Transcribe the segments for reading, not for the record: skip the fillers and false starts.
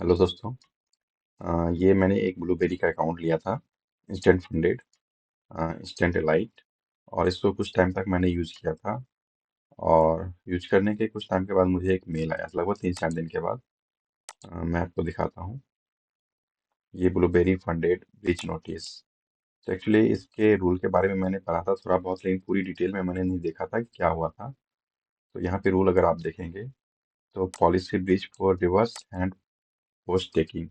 Hello दोस्तों। ये मैंने एक ब्लूबेरी का अकाउंट लिया था। Instant funded, instant elite. और इसको कुछ टाइम तक मैंने यूज़ किया था। और यूज करने के कुछ टाइम के बाद मुझे एक मेल आया, लगभग 3-4 दिन के बाद। मैं आपको दिखाता हूँ। ये ब्लूबेरी फंडेड ब्रीच नोटिस। तो एक्चुअली इसके रूल के बारे में मैंने पढ़ा था थोड़ा बहुत, लेकिन पूरी डिटेल में मैंने नहीं देखा था कि क्या हुआ था। तो यहाँ पे रूल अगर आप देखेंगे तो policy breach for reverse hand post taking.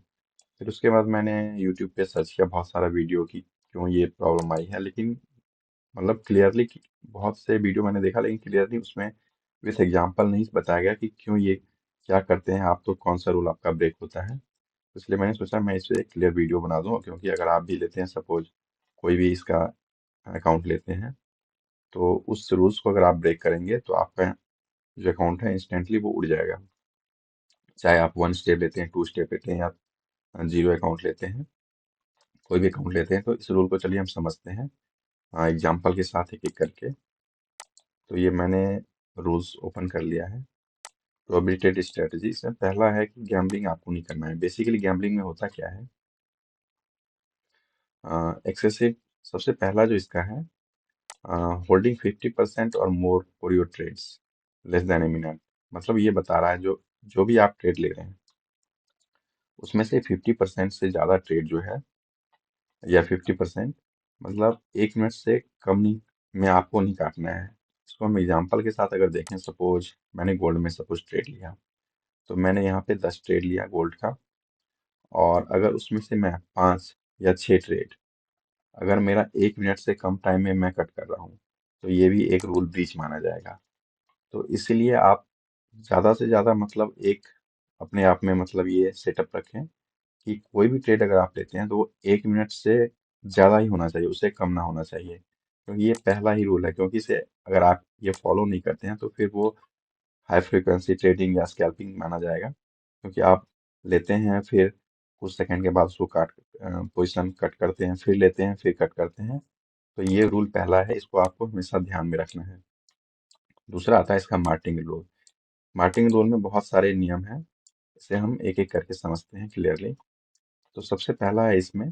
फिर उसके बाद मैंने यूट्यूब पे सर्च किया बहुत सारा वीडियो की क्यों ये प्रॉब्लम आई है, लेकिन मतलब क्लियरली बहुत से वीडियो मैंने देखा, लेकिन क्लियरली उसमें विथ एग्जांपल नहीं बताया गया कि क्यों ये क्या करते हैं आप, तो कौन सा रूल आपका ब्रेक होता है। इसलिए मैंने सोचा मैं इस पे एक क्लियर वीडियो बना दूं, क्योंकि अगर आप भी लेते हैं, सपोज कोई भी इसका अकाउंट लेते हैं, तो उस रूल्स को अगर आप ब्रेक करेंगे तो आपका जो अकाउंट है इंस्टेंटली वो उड़ जाएगा। चाहे आप 1 स्टेप लेते हैं, 2 स्टेप लेते हैं, या जीरो अकाउंट लेते हैं, कोई भी अकाउंट लेते हैं। तो इस रूल को चलिए हम समझते हैं एग्जाम्पल के साथ एक एक करके। तो ये मैंने रूल्स ओपन कर लिया है। प्रोहिबिटेड स्ट्रेटजी इसमें पहला है कि गैम्बलिंग आपको नहीं करना है। बेसिकली गैम्बलिंग में होता क्या है, एक्सेसिव। सबसे पहला जो इसका है, holding 50% or more for your trades less than a minute. मतलब ये बता रहा है जो जो भी आप ट्रेड ले रहे हैं उसमें से 50% से ज़्यादा ट्रेड जो है, या 50%, मतलब 1 मिनट से कम नहीं में आपको नहीं काटना है। इसको हम एग्जांपल के साथ अगर देखें, सपोज मैंने गोल्ड में सपोज ट्रेड लिया, तो मैंने यहाँ पे 10 ट्रेड लिया गोल्ड का। और अगर उसमें से मैं 5 या 6 ट्रेड, अगर मेरा 1 मिनट से कम टाइम में मैं कट कर रहा हूँ, तो ये भी एक रूल ब्रीच माना जाएगा। तो इसीलिए आप ज़्यादा से ज़्यादा मतलब एक अपने आप में मतलब ये सेटअप रखें कि कोई भी ट्रेड अगर आप लेते हैं तो वो 1 मिनट से ज़्यादा ही होना चाहिए, उससे कम ना होना चाहिए। क्योंकि ये पहला ही रूल है, क्योंकि इसे अगर आप ये फॉलो नहीं करते हैं तो फिर वो हाई फ्रिक्वेंसी ट्रेडिंग या स्कैल्पिंग माना जाएगा। क्योंकि आप लेते हैं, फिर कुछ सेकंड के बाद उसको काट पोजिशन कट करते हैं, फिर लेते हैं, फिर कट करते हैं। तो ये रूल पहला है, इसको आपको हमेशा ध्यान में रखना है। दूसरा आता है इसका मार्टिन रूल। मार्टिन रूल में बहुत सारे नियम हैं, इसे हम एक एक करके समझते हैं क्लियरली। तो सबसे पहला है इसमें,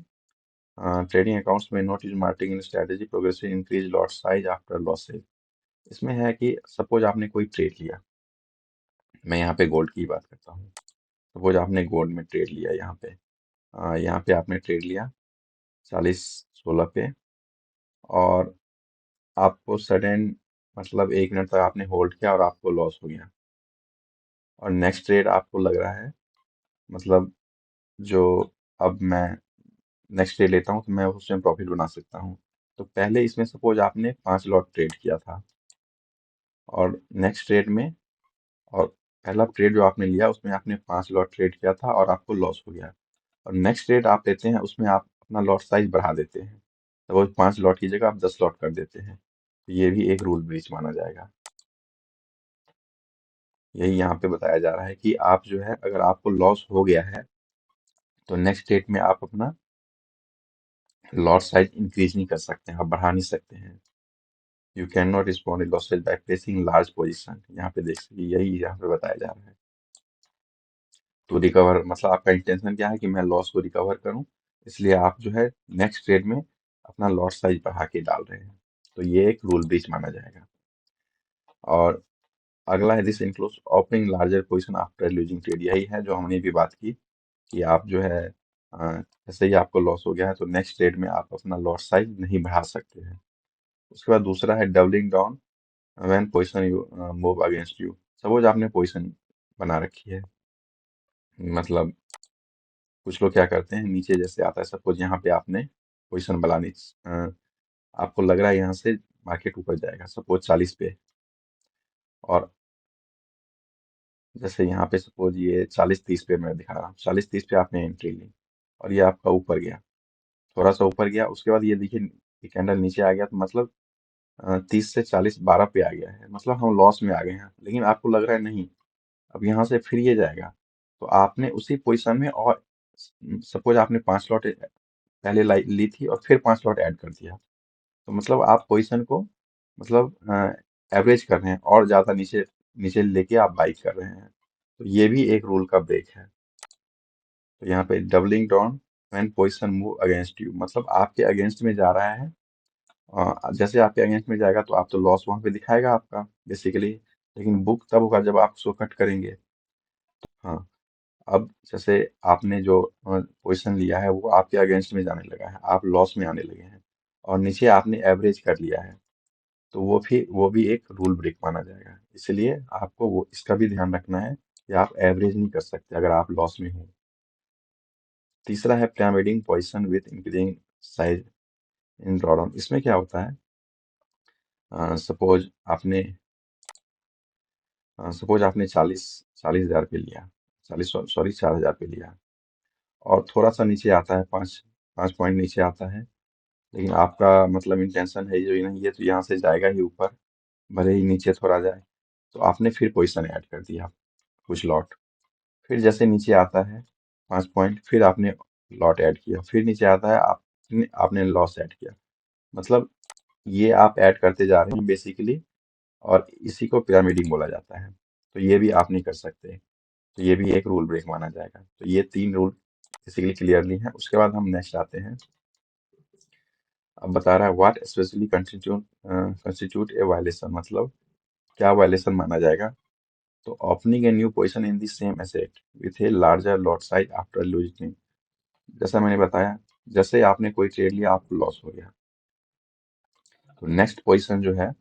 ट्रेडिंग अकाउंट्स में not use Martin strategy progressive increase lot size after losses. इसमें है कि सपोज आपने कोई ट्रेड लिया, मैं यहाँ पे गोल्ड की बात करता हूँ। सपोज आपने गोल्ड में ट्रेड लिया, यहाँ पे आपने ट्रेड लिया 40-16 पे, और आपको सडन मतलब 1 मिनट तक आपने होल्ड किया और आपको लॉस हो गया। और नेक्स्ट ट्रेड आपको लग रहा है, मतलब जो अब मैं नेक्स्ट ट्रेड लेता हूँ तो मैं उसमें प्रॉफिट बना सकता हूँ। तो पहले इसमें सपोज आपने 5 लॉट ट्रेड किया था, और नेक्स्ट ट्रेड में, और पहला ट्रेड जो आपने लिया उसमें आपने 5 लॉट ट्रेड किया था और आपको लॉस हो गया। और नेक्स्ट ट्रेड आप लेते हैं, उसमें आप अपना लॉट साइज बढ़ा देते हैं, तो वो 5 लॉट की जगह आप 10 लॉट कर देते हैं। तो ये भी एक रूल ब्रीच माना जाएगा। यही यहाँ पे बताया जा रहा है कि आप जो है, अगर आपको लॉस हो गया है तो नेक्स्ट ट्रेड में आप अपना लॉट साइज इंक्रीज नहीं कर सकते हैं, आप बढ़ा नहीं सकते हैं। You can not respond losses by placing large position. यहाँ पे देख सकते, यही यहाँ पे बताया जा रहा है। तो रिकवर मतलब आपका इंटेंशन क्या है कि मैं लॉस को रिकवर करूं, इसलिए आप जो है नेक्स्ट ट्रेड में अपना लॉट साइज बढ़ा के डाल रहे हैं। तो ये एक रूल ब्रीच माना जाएगा। और अगला है this includes opening larger position after losing trade. यही है जो हमने भी बात की कि आप जो है, जैसे ही आपको लॉस हो गया है तो नेक्स्ट ट्रेड में आप अपना लॉट साइज नहीं बढ़ा सकते हैं। उसके बाद दूसरा है doubling down when position you move against you. Suppose आपने पोजीशन बना रखी है, मतलब कुछ लोग क्या करते हैं, नीचे जैसे आता है, सपोज यहाँ पे आपने पोजीशन बनानी, आपको लग रहा है यहाँ से मार्केट ऊपर जाएगा सपोज 40 पे, और जैसे यहाँ पे सपोज ये 40-30 पे मैं दिखा रहा हूँ, 40-30 पे आपने एंट्री ली और ये आपका ऊपर गया, थोड़ा सा ऊपर गया, उसके बाद ये देखिए ये कैंडल नीचे आ गया, तो मतलब 30 से 40 12 पे आ गया है, मतलब हम लॉस में आ गए हैं। लेकिन आपको लग रहा है नहीं, अब यहाँ से फिर ये जाएगा, तो आपने उसी पोजीशन में, और सपोज आपने 5 लॉट पहले ली थी और फिर 5 लॉट ऐड कर दिया, तो मतलब आप पोजीशन को मतलब एवरेज कर रहे हैं और ज्यादा नीचे नीचे लेके आप बाई कर रहे हैं। तो ये भी एक रूल का ब्रेक है। तो यहाँ पे doubling down when position move against you, मतलब आपके अगेंस्ट में जा रहा है। जैसे आपके अगेंस्ट में जाएगा तो आप तो लॉस वहां पे दिखाएगा आपका बेसिकली, लेकिन बुक तब होगा जब आप उसको कट करेंगे। हाँ, अब जैसे आपने जो पोजीशन लिया है वो आपके अगेंस्ट में जाने लगा है, आप लॉस में आने लगे हैं, और नीचे आपने एवरेज कर लिया है, तो वो भी एक रूल ब्रेक माना जाएगा। इसलिए आपको वो इसका भी ध्यान रखना है कि आप एवरेज नहीं कर सकते अगर आप लॉस में हो। तीसरा है pyramiding position with increasing size in drawdown. इसमें क्या होता है, सपोज आपने सपोज आपने 40,000 पे लिया, 4,000 पे लिया, और थोड़ा सा नीचे आता है, पाँच पाँच पॉइंट नीचे आता है, लेकिन आपका मतलब इंटेंशन है जो नहीं, ये तो यहाँ से जाएगा ही ऊपर, भले ही नीचे थोड़ा जाए, तो आपने फिर पोजीशन ऐड कर दिया कुछ लॉट। फिर जैसे नीचे आता है 5 पॉइंट, फिर आपने लॉट ऐड किया, फिर नीचे आता है आपने लॉस ऐड किया, मतलब ये आप ऐड करते जा रहे हैं बेसिकली, और इसी को पिरामिडिंग बोला जाता है। तो ये भी आप नहीं कर सकते, तो ये भी एक रूल ब्रेक माना जाएगा। तो ये 3 रूल बेसिकली क्लियरली हैं। उसके बाद हम नेक्स्ट आते हैं। अब बता रहा है what specially constitute A violation, मतलब क्या वायलेशन माना जाएगा। तो opening a new position in the same asset with a larger lot size after losing, जैसा मैंने बताया, जैसे आपने कोई ट्रेड लिया आपको लॉस हो गया, तो नेक्स्ट पोजीशन जो है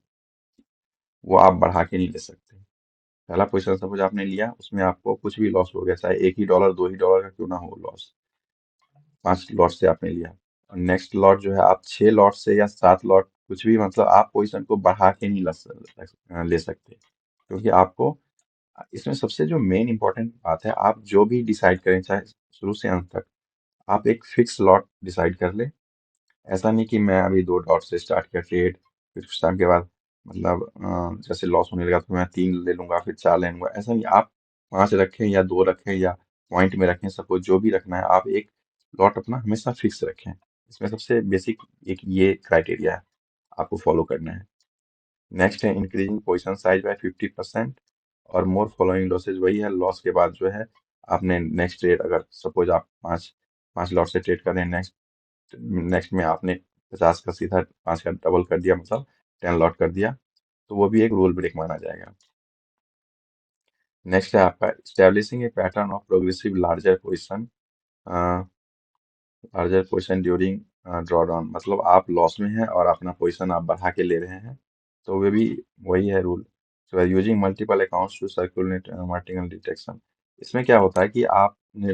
वो आप बढ़ा के नहीं ले सकते। पहला पोजीशन सपोज आपने लिया, उसमें आपको कुछ भी लॉस हो गया, चाहे $1 $2 का क्यों ना हो लॉस, 5 लॉट से आपने लिया, और नेक्स्ट लॉट जो है आप 6 लॉट से या 7 लॉट, कुछ भी, मतलब आप पोजीशन को बढ़ा के नहीं ले सकते, क्योंकि आपको इसमें सबसे जो मेन इंपॉर्टेंट बात है, आप जो भी डिसाइड करें चाहे शुरू से अंत तक, आप एक फिक्स लॉट डिसाइड कर ले। ऐसा नहीं कि मैं अभी 2 डॉट से स्टार्ट किया ट्रेड, फिर कुछ टाइम के बाद मतलब जैसे लॉस होने लगा तो मैं 3 ले लूंगा, फिर 4 ले लूंगा, ऐसा नहीं। आप 5 रखें या 2 रखें या पॉइंट में रखें, सपोज जो भी रखना है, आप एक लॉट अपना हमेशा फिक्स रखें। इसमें सबसे बेसिक एक ये क्राइटेरिया है, आपको फॉलो करना है। नेक्स्ट है increasing position size bye 50% or more following losses, वही है लॉस के बाद जो है आपने नेक्स्ट ट्रेड, अगर सपोज आप पाँच पाँच लॉट से ट्रेड कर रहे हैं, नेक्स्ट नेक्स्ट में आपने 50 का सीधा 5 का डबल कर दिया, मतलब 10 लॉट कर दिया, तो वो भी एक रूल ब्रेक माना जाएगा। नेक्स्ट है आपका establishing A pattern of progressive larger position during drawdown, मतलब आप लॉस में हैं और अपना पोजिशन आप बढ़ा के ले रहे हैं, तो वे भी वही है रूल। तो using multiple accounts to circulate marginal detection, इसमें क्या होता है कि आपने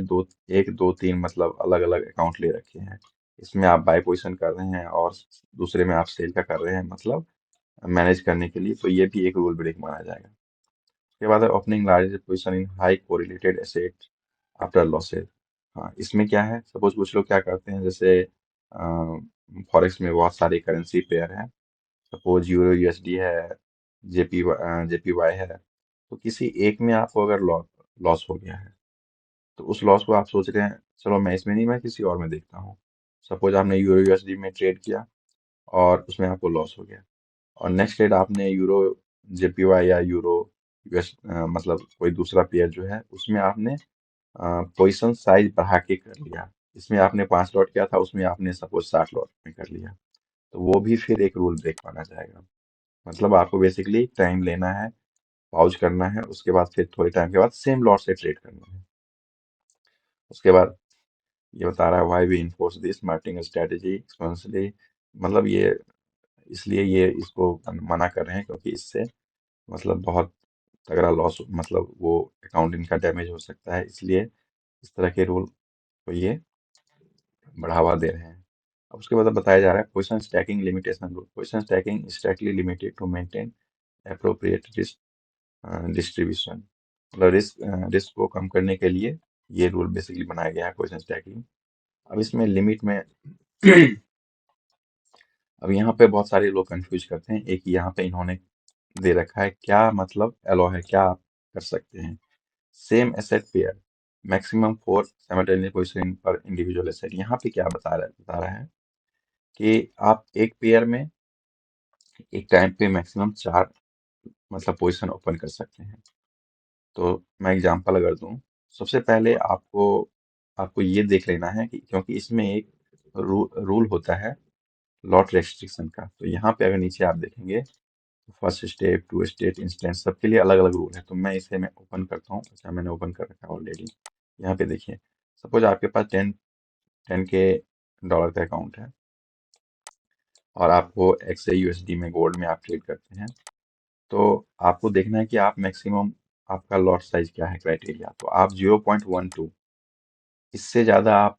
एक दो तीन मतलब अलग अलग अकाउंट ले रखे हैं, इसमें आप बाय पोजिशन कर रहे हैं और दूसरे में आप सेल का कर रहे हैं, मतलब मैनेज करने के लिए, तो ये भी एक रूल ब्रेक माना जाएगा। उसके बाद है opening large position in high correlated asset after losses. हाँ, इसमें क्या है, सपोज कुछ लोग क्या करते हैं, जैसे फॉरेक्स में बहुत सारे करेंसी पेयर हैं, सपोज यूरो यूएसडी है, जेपीवाई है, तो किसी एक में आपको अगर लॉस हो गया है, तो उस लॉस को आप सोच रहे हैं चलो मैं इसमें नहीं, मैं किसी और में देखता हूँ। सपोज आपने यूरो यूएसडी में ट्रेड किया और उसमें आपको लॉस हो गया, और नेक्स्ट ट्रेड आपने यूरो जेपीवाई या यूरो यूएस मतलब कोई दूसरा पेयर जो है उसमें आपने पोजीशन साइज बढ़ा के कर लिया, इसमें आपने 5 लॉट किया था, उसमें आपने सपोज 60 लॉट में कर लिया, तो वो भी फिर एक रूल ब्रेक माना जाएगा। मतलब आपको बेसिकली टाइम लेना है, पॉज करना है, उसके बाद फिर थोड़े टाइम के बाद सेम लॉट से ट्रेड करना है। उसके बाद ये बता रहा है why we enforce this marketing strategy expensively, मतलब ये इसलिए ये इसको मना कर रहे हैं क्योंकि इससे मतलब बहुत तगड़ा लॉस, मतलब वो अकाउंट इनका डैमेज हो सकता है, इसलिए इस तरह के रूल को ये बढ़ावा दे रहे हैं। अब उसके बाद अब बताया जा रहा है position stacking limitation rule. Position stacking strictly limited to maintain appropriate risk distribution, मतलब रिस्क को कम करने के लिए ये रूल बेसिकली बनाया गया है पोजीशन स्टैकिंग। अब इसमें लिमिट में अब यहाँ पे बहुत सारे लोग कंफ्यूज करते हैं, एक यहाँ पे इन्होंने दे रखा है क्या मतलब एलो है, क्या आप कर सकते हैं, same asset pair maximum 4 simultaneous position पर इंडिविजुअल एसेट। यहाँ पे क्या बता रहा है कि आप एक पेयर में एक टाइम पे मैक्सिमम 4 मतलब पोजीशन ओपन कर सकते हैं। तो मैं एग्जांपल अगर दूं, सबसे पहले आपको आपको ये देख लेना है कि क्योंकि इसमें एक रूल होता है लॉट रेस्ट्रिक्शन का। तो यहाँ पे अगर नीचे आप देखेंगे first step, two state, instance, सबके लिए अलग अलग रूल है। तो मैं ओपन करता हूँ। अच्छा, मैंने ओपन कर रखा है ऑलरेडी। यहाँ पे देखिए, सपोज आपके पास टेन के डॉलर का अकाउंट है और आपको एक्स यूएसडी में गोल्ड में आप ट्रेड करते हैं। तो आपको देखना है कि आप मैक्सिमम आपका लॉट साइज क्या है, क्राइटेरिया। तो आप 0.12, इससे ज़्यादा आप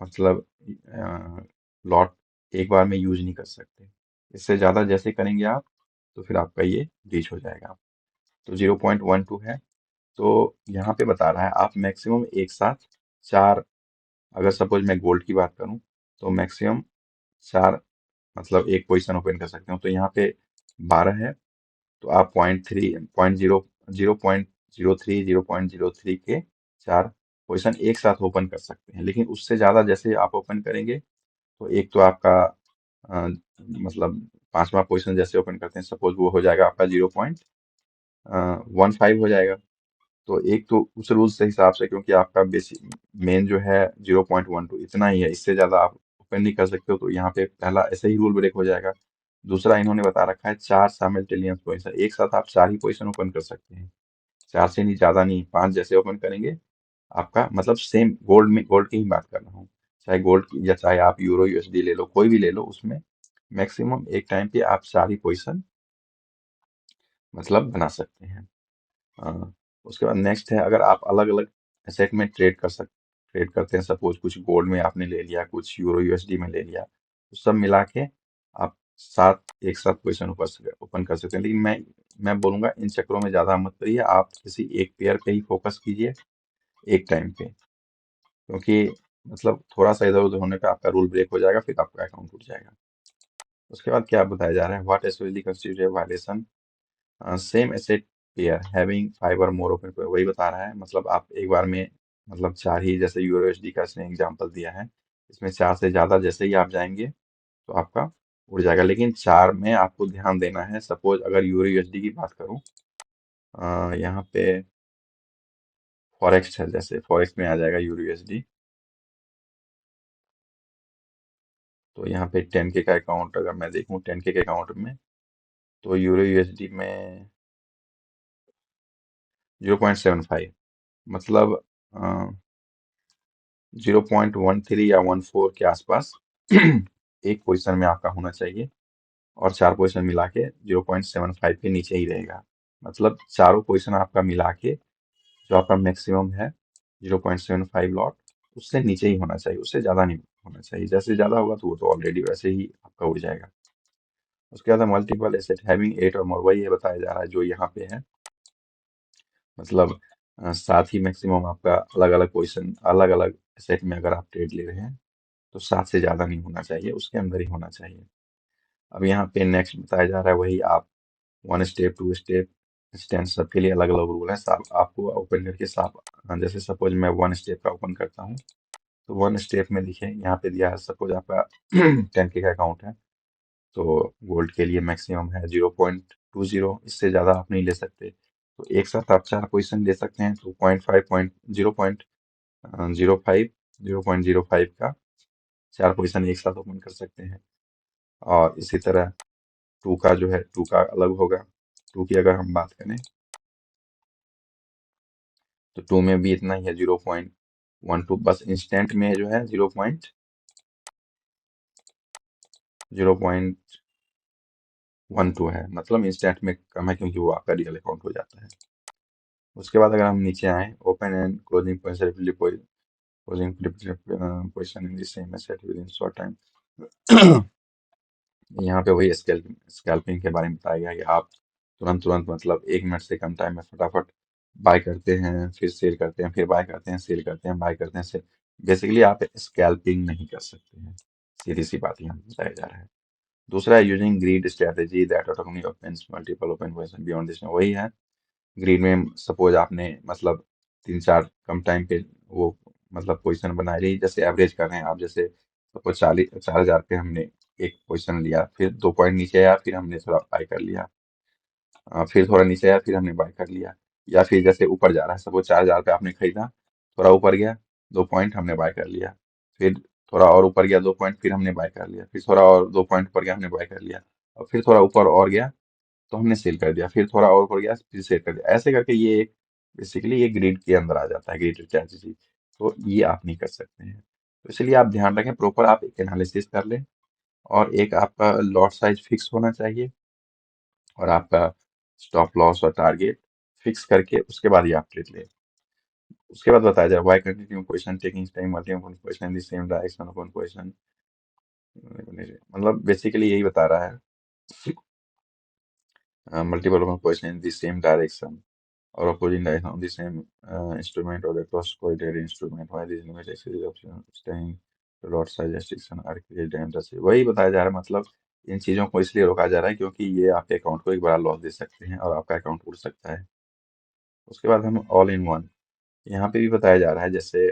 मतलब लॉट एक बार में यूज नहीं कर सकते। इससे ज़्यादा जैसे करेंगे आप तो फिर आपका ये ब्रीच हो जाएगा। तो 0.12 है। तो यहाँ पे बता रहा है आप मैक्सिमम एक साथ चार, अगर सपोज मैं गोल्ड की बात करूँ तो मैक्सिमम चार मतलब एक पोजीशन ओपन कर सकते हो। तो यहाँ पे 12 है। तो आप .0.03 के चार पोजीशन एक साथ ओपन कर सकते हैं। लेकिन उससे ज़्यादा जैसे आप ओपन करेंगे तो एक तो आपका मतलब पांचवा पोजीशन जैसे ओपन करते हैं, सपोज वो हो जाएगा आपका 0.15 हो जाएगा। तो एक तो उस रूल से हिसाब से, क्योंकि आपका बेसिक मेन जो है 0.12 इतना ही है, इससे ज़्यादा आप ओपन नहीं कर सकते हो। तो यहाँ पे पहला ऐसे ही रूल ब्रेक हो जाएगा। दूसरा इन्होंने बता रखा है चार साइमल्टेनियस पोजीशन, एक साथ आप चार ही पोजीशन ओपन कर सकते हैं। चार से नहीं, ज़्यादा नहीं, पांच जैसे ओपन करेंगे आपका मतलब सेम गोल्ड में, गोल्ड की ही बात कर रहा हूँ, चाहे गोल्ड या चाहे आप यूरो यूएसडी ले लो, कोई भी ले लो, उसमें मैक्सिमम एक टाइम पे आप चार ही पोजीशन मतलब बना सकते हैं। उसके बाद नेक्स्ट है, अगर आप अलग अलग एसेट में ट्रेड करते हैं, सपोज कुछ गोल्ड में आपने ले लिया, कुछ यूरो यूएसडी में ले लिया, तो सब मिला के आप सात एक साथ पोजीशन ओपन कर सकते हैं। लेकिन मैं बोलूंगा इन चक्करों में ज्यादा मत करिए, आप किसी एक पेयर पे ही फोकस कीजिए एक टाइम पे, क्योंकि मतलब थोड़ा सा इधर उधर होने पे आपका रूल ब्रेक हो जाएगा, फिर आपका अकाउंट उठ जाएगा। उसके बाद क्या बताया जा रहा है, what as constitute violation same asset pair having five or more open pair, वही बता रहा है। मतलब आप एक बार में मतलब चार ही, जैसे यूरो एसडी का इसने एग्जांपल दिया है, इसमें चार से ज्यादा जैसे ही आप जाएंगे तो आपका उड़ जाएगा। लेकिन चार में आपको ध्यान देना है, सपोज अगर यूरो यूएसडी की बात करूं, यहाँ पे फॉरेक्स है, जैसे फॉरेक्स में आ जाएगा यूरो यूएसडी। तो यहाँ पे 10K का अकाउंट अगर मैं देखूं, 10K के अकाउंट में तो यूरो यूएसडी में 0.75, मतलब 0.13 या 14 के आसपास एक पोजीशन में आपका होना चाहिए, और चार पोजीशन मिला के 0.75 के नीचे ही रहेगा। मतलब चारों पोजीशन आपका मिला के जो आपका मैक्सिमम है 0.75 लॉट, उससे नीचे ही होना चाहिए, उससे ज़्यादा नहीं होना चाहिए। जैसे ज़्यादा होगा तो वो तो ऑलरेडी वैसे ही आपका उड़ जाएगा। उसके बाद मल्टीपल एसेट हैविंग एट और मोर, वही ये बताया जा रहा है जो यहाँ पे है। मतलब साथ ही मैक्सिमम आपका अलग अलग पोजीशन, अलग अलग एसेट में अगर आप ट्रेड ले रहे हैं तो सात से ज्यादा नहीं होना चाहिए, उसके अंदर ही होना चाहिए। अब यहाँ पे नेक्स्ट बताया जा रहा है वही, आप one step, two step, stand, सबके लिए अलग अलग रूल है। साफ आपको ओपन करके साफ, जैसे सपोज मैं वन स्टेप का ओपन करता हूँ, तो वन स्टेप में देखिए यहाँ पे दिया है, सपोज आपका 10K का अकाउंट है, तो गोल्ड के लिए मैक्सिमम है 0.20, इससे ज़्यादा आप नहीं ले सकते। तो एक साथ आप चार पोजीशन ले सकते हैं। तो 0.05 का चार पोजीशन एक साथ ओपन कर सकते हैं। और इसी तरह टू का जो है, टू का अलग होगा। टू की अगर हम बात करें तो टू में भी इतना ही है, 0.12, बस इंस्टेंट में जो है 0.02 है, मतलब इंस्टेंट में कम है क्योंकि वो आपका रियल अकाउंट हो जाता है। उसके बाद अगर हम नीचे आए, open and closing closing position in the same asset with in short time, यहाँ पे वही स्कैल्पिंग के बारे में बताया गया कि आप तुरंत तुरंत मतलब 1 मिनट से कम टाइम में फटाफट बाय करते हैं, फिर सेल करते हैं, फिर बाय करते हैं, सेल करते हैं, बाय करते हैं, सेल। बेसिकली आप स्कैल्पिंग नहीं कर सकते हैं, सीधी सी बात यहाँ पे बताया जा रहा है। दूसरा है using grid strategy that automatically opens multiple open position beyond this, वही है। ग्रीड में सपोज आपने मतलब तीन चार कम टाइम पे वो मतलब पोजीशन बना ली, जैसे एवरेज कर रहे हैं आप, जैसे सपोज 4,000 पे हमने एक पोजीशन लिया, फिर 2 पॉइंट नीचे आया, फिर हमने थोड़ा बाय कर लिया, फिर थोड़ा नीचे आया, फिर हमने बाय कर लिया। या फिर जैसे ऊपर जा रहा है, सपोज 4,000 पे आपने खरीदा, थोड़ा ऊपर गया, 2 पॉइंट हमने बाय कर लिया, फिर थोड़ा और ऊपर गया 2 पॉइंट, फिर हमने बाय कर लिया, फिर थोड़ा और 2 पॉइंट ऊपर गया हमने बाय कर लिया, और फिर थोड़ा ऊपर और गया तो हमने सेल कर दिया, फिर थोड़ा और ऊपर गया फिर सेल कर दिया। ऐसे करके ये एक बेसिकली ये ग्रिड के अंदर आ जाता है, ग्रिड स्ट्रैटेजी। तो ये आप नहीं कर सकते हैं। तो इसलिए आप ध्यान रखें, प्रॉपर आप एक एनालिसिस कर लें, और एक आपका लॉट साइज फिक्स होना चाहिए, और आपका स्टॉप लॉस और टारगेट फिक्स करके उसके बाद ही आप ट्रेड लें। उसके बाद बताया जाए why continue position taking time multiple position in the same direction upon position, मतलब बेसिकली यही बता रहा है, multiple upon position in the same direction or opposing direction of the same instrument or across correlated instrument, why these limit exceed option staying lot size restriction are create dangerous। वही बताया जा रहा है, मतलब इन चीजों को इसलिए रोका जा रहा है क्योंकि ये आपके अकाउंट को एक बड़ा लॉस दे सकते हैं और आपका अकाउंट उड़ सकता है। उसके बाद हम ऑल इन वन, यहाँ पे भी बताया जा रहा है, जैसे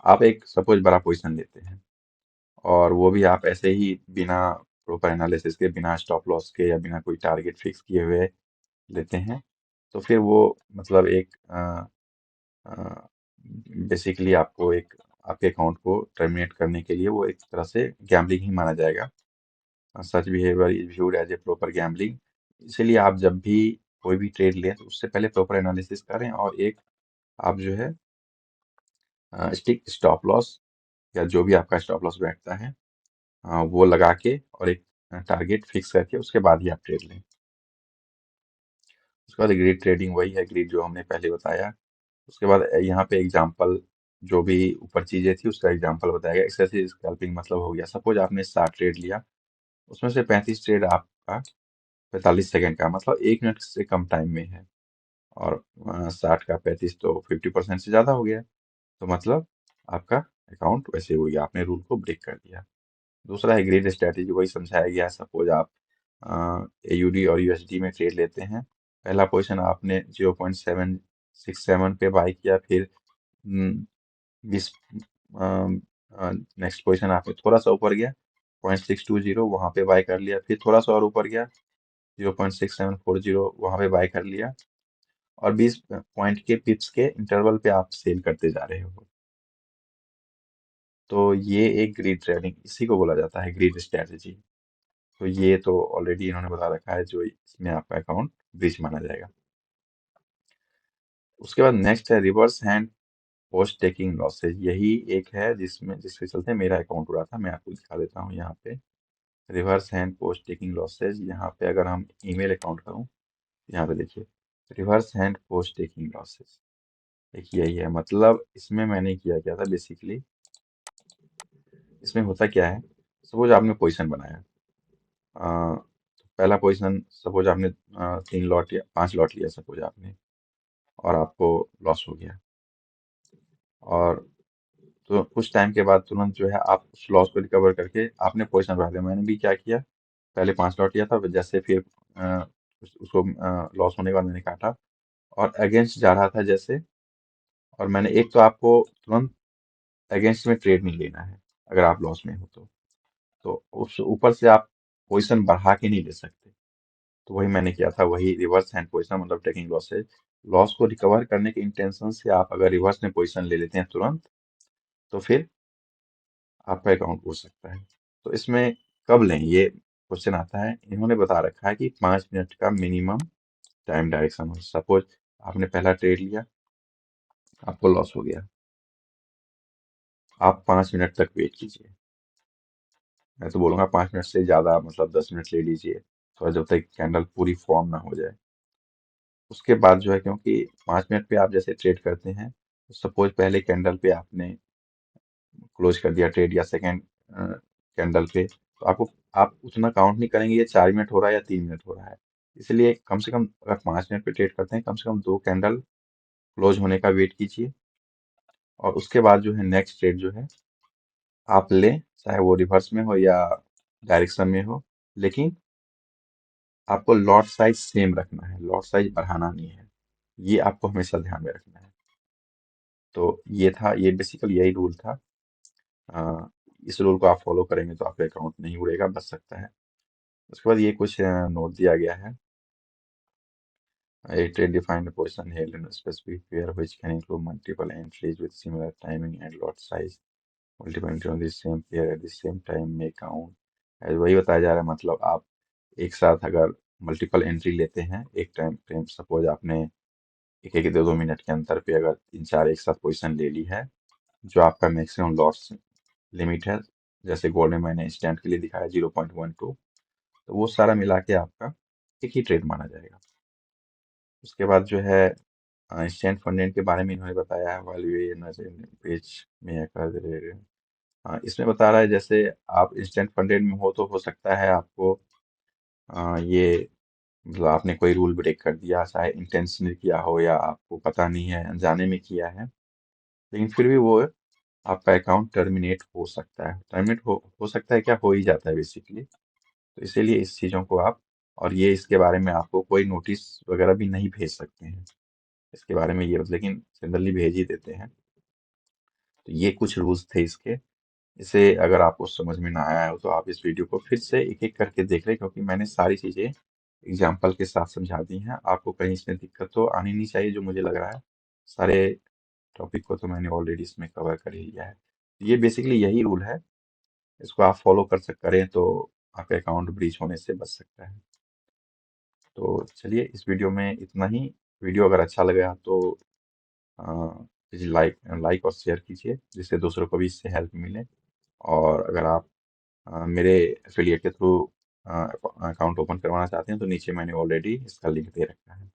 आप एक सपोज बड़ा पोजीशन लेते हैं, और वो भी आप ऐसे ही बिना प्रॉपर एनालिसिस के, बिना स्टॉप लॉस के, या बिना कोई टारगेट फिक्स किए हुए लेते हैं, तो फिर वो मतलब एक बेसिकली आपको एक आपके अकाउंट को टर्मिनेट करने के लिए वो एक तरह से गैम्बलिंग ही माना जाएगा। Such behavior is viewed as a proper gambling. इसीलिए आप जब भी कोई भी ट्रेड लें तो उससे पहले प्रॉपर एनालिसिस करें, और एक आप जो है स्टिक स्टॉप लॉस, या जो भी आपका स्टॉप लॉस बैठता है वो लगा के, और एक टारगेट फिक्स करके उसके बाद ही आप ट्रेड लें। उसके बाद ग्रिड ट्रेडिंग वही है, ग्रिड जो हमने पहले बताया। उसके बाद यहाँ पे एग्जांपल, जो भी ऊपर चीजें थी उसका एग्जांपल बताया गया। एक्सेसिव स्कैल्पिंग मतलब हो गया, सपोज आपने 60 ट्रेड लिया, उसमें से 35 ट्रेड आपका 45 सेकंड का, मतलब 1 मिनट से कम टाइम में है, और 60 का 35 तो 50% से ज्यादा हो गया, तो मतलब आपका अकाउंट वैसे हो गया, आपने रूल को ब्रेक कर दिया। दूसरा है ग्रिड स्ट्रैटेजी, वही समझाया गया। सपोज आप AUD और USD में ट्रेड लेते हैं, पहला पोजीशन आपने 0.767 पे बाय किया, फिर 20 नेक्स्ट पोजीशन आपने थोड़ा सा ऊपर गया 0.620, वहां पे बाय कर लिया, फिर थोड़ा सा और ऊपर गया 0.6740, वहां पे बाय कर लिया, और 20 पॉइंट के पिप्स के इंटरवल पे आप सेल करते जा रहे हो। तो ये एक ग्रिड ट्रेडिंग, इसी को बोला जाता है ग्रिड स्ट्रेटेजी। तो ये तो ऑलरेडी इन्होंने बता रखा है, जो इसमें आपका अकाउंट ब्रीच माना जाएगा। उसके बाद नेक्स्ट है reverse hand post taking losses. यही एक है जिसमें जिसके चलते मेरा अकाउंट उड़ा था। मैं आपको दिखा देता हूँ यहाँ पे, reverse hand post taking losses. यहाँ पे अगर हम ईमेल अकाउंट करूँ, यहाँ पे देखिए reverse hand post taking losses, एक यही है। मतलब इसमें मैंने किया क्या था बेसिकली, इसमें होता क्या है, सपोज आपने पोजीशन बनाया, पहला पोजीशन सपोज आपने 3 लॉट या 5 लॉट लिया सपोज आपने, और आपको लॉस हो गया, और तो कुछ टाइम के बाद तुरंत जो है आप उस लॉस को रिकवर करके आपने पोजीशन बढ़ा दिया। मैंने भी क्या किया, पहले 5 लॉट लिया था, जैसे फिर उसको लॉस होने के बाद मैंने काटा, और अगेंस्ट जा रहा था जैसे, और मैंने एक तो आपको तुरंत अगेंस्ट में ट्रेड नहीं लेना है अगर आप लॉस में हो तो उस ऊपर से आप पोजीशन बढ़ा के नहीं ले सकते। तो वही मैंने किया था, वही रिवर्स हैंड पोजीशन, मतलब टेकिंग लॉसेज। लॉस को रिकवर करने के इंटेंशन से आप अगर रिवर्स में पोजीशन ले लेते हैं तुरंत, तो फिर आपका अकाउंट हो सकता है। तो इसमें कब लें, ये क्वेश्चन आता है। इन्होंने बता रखा है कि 5 मिनट का मिनिमम टाइम डायरेक्शन हो। सपोज आपने पहला ट्रेड लिया, आपको लॉस हो गया, आप 5 मिनट तक वेट कीजिए। मैं तो बोलूंगा 5 मिनट से ज्यादा, मतलब 10 मिनट ले लीजिए, थोड़ा, जब तक कैंडल पूरी फॉर्म ना हो जाए। उसके बाद जो है, क्योंकि 5 मिनट पे आप जैसे ट्रेड करते हैं, सपोज पहले कैंडल पे आपने क्लोज कर दिया ट्रेड, या सेकेंड कैंडल पे, तो आपको आप उतना काउंट नहीं करेंगे ये 4 मिनट हो रहा है या 3 मिनट हो रहा है। इसलिए कम से कम अगर 5 मिनट पे ट्रेड करते हैं, कम से कम 2 कैंडल क्लोज होने का वेट कीजिए, और उसके बाद जो है नेक्स्ट ट्रेड जो है आप लें, चाहे वो रिवर्स में हो या डायरेक्शन में हो, लेकिन आपको लॉट साइज सेम रखना है, लॉट साइज बढ़ाना नहीं है। ये आपको हमेशा ध्यान में रखना है। तो ये था, ये बेसिकली यही रूल था। अ, इस रूल को आप फॉलो करेंगे तो आपका अकाउंट नहीं उड़ेगा, बच सकता है। उसके बाद ये कुछ नोट दिया गया है। A trade define a position held in a specific pair which can include multiple entries with similar timing and lot size. Multiple entry on the same pair at the same time may count as, वही बताया जा रहा है। मतलब आप एक साथ अगर मल्टीपल एंट्री लेते हैं एक टाइम फ्रेम, सपोज आपने एक एक 2-2 मिनट के अंतर पे अगर 3-4 एक साथ पोजीशन ले ली है, जो आपका मैक्सिमम लॉस लिमिट है, जैसे गोल्ड में मैंने इंस्टेंट के लिए दिखाया 0.12, तो वो सारा मिला के आपका एक ही ट्रेड माना जाएगा। उसके बाद जो है इंस्टेंट फंडेड के बारे में इन्होंने बताया है, वैल्यू पेज में कर दे। इसमें बता रहा है जैसे आप इंस्टेंट फंडेड में हो तो हो सकता है आपको ये मतलब आपने कोई रूल ब्रेक कर दिया, चाहे इंटेंशनली किया हो या आपको पता नहीं है अनजाने में किया है, लेकिन फिर भी वो आपका अकाउंट टर्मिनेट हो सकता है। टर्मिनेट हो सकता है क्या, हो ही जाता है बेसिकली। तो इसीलिए इस चीज़ों को आप, और ये इसके बारे में आपको कोई नोटिस वगैरह भी नहीं भेज सकते हैं इसके बारे में, ये लेकिन जनरली भेज ही देते हैं। तो ये कुछ रूल्स थे इसके। इसे अगर आपको समझ में ना आया हो तो आप इस वीडियो को फिर से एक एक करके देख लें, क्योंकि मैंने सारी चीज़ें एग्जाम्पल के साथ समझा दी हैं। आपको कहीं इसमें दिक्कत तो आनी नहीं चाहिए, जो मुझे लग रहा है सारे टॉपिक को तो मैंने ऑलरेडी इसमें कवर कर ही लिया है। ये बेसिकली यही रूल है, इसको आप फॉलो करें तो आपका अकाउंट ब्रीच होने से बच सकता है। तो चलिए इस वीडियो में इतना ही। वीडियो अगर अच्छा लगा तो प्लीज़ लाइक और शेयर कीजिए, जिससे दूसरों को भी इससे हेल्प मिले। और अगर आप मेरे एफिलिएट के थ्रू अकाउंट ओपन करवाना चाहते हैं तो नीचे मैंने ऑलरेडी इसका लिंक दे रखा है।